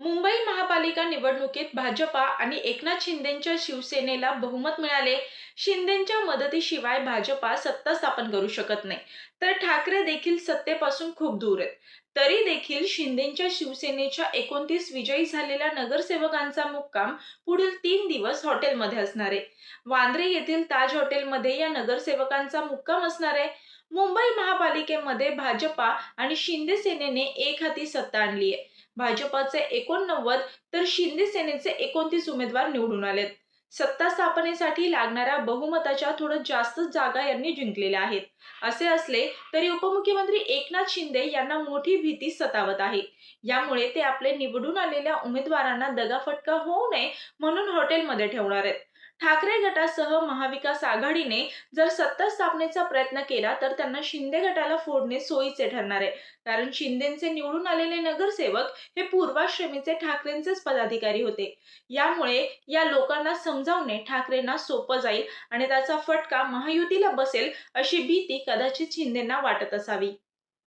मुंबई महापालिका निवडणुकीत भाजपा आणि एकनाथ शिंदेच्या शिवसेनेला बहुमत मिळाले. शिंदेच्या मदतीशिवाय भाजपा सत्ता स्थापन करू शकत नाही. तर ठाकरे देखील सत्तेपासून खूप दूर आहेत. तरी देखील शिंदेच्या शिवसेनेच्या 29 विजयी झालेल्या नगरसेवकांचा मुक्काम पुढील 3 दिवस हॉटेलमध्ये असणार आहे. वांद्रे येथील ताज हॉटेलमध्ये या नगरसेवकांचा मुक्काम असणार आहे. मुंबई महापालिकेमध्ये भाजपा आणि शिंदे सेनेने एक हाती सत्ता आणली आहे. भाजपाचे 89 तर शिंदे सेनेचे 29 उमेदवार निवडून आलेत. सत्ता स्थापनेसाठी लागणाऱ्या बहुमताच्या थोडं जास्तच जागा यांनी जिंकलेल्या आहेत. असे असले तरी उपमुख्यमंत्री एकनाथ शिंदे यांना मोठी भीती सतावत आहे. यामुळे ते आपले निवडून आलेल्या उमेदवारांना दगाफटका होऊ नये म्हणून हॉटेलमध्ये ठेवणार आहेत. ठाकरे गटासह महाविकास आघाडीने जर सत्ता स्थापनेचा प्रयत्न केला तर त्यांना शिंदे गटाला फोडणे सोयीचे ठरणार आहे. कारण शिंदेचे निवडून आलेले नगरसेवक हे पूर्वाश्रमीचे ठाकरेंचेच पदाधिकारी होते. यामुळे या लोकांना समजावणे ठाकरेंना सोपं जाईल आणि त्याचा फटका महायुतीला बसेल अशी भीती कदाचित शिंदेंना वाटत असावी.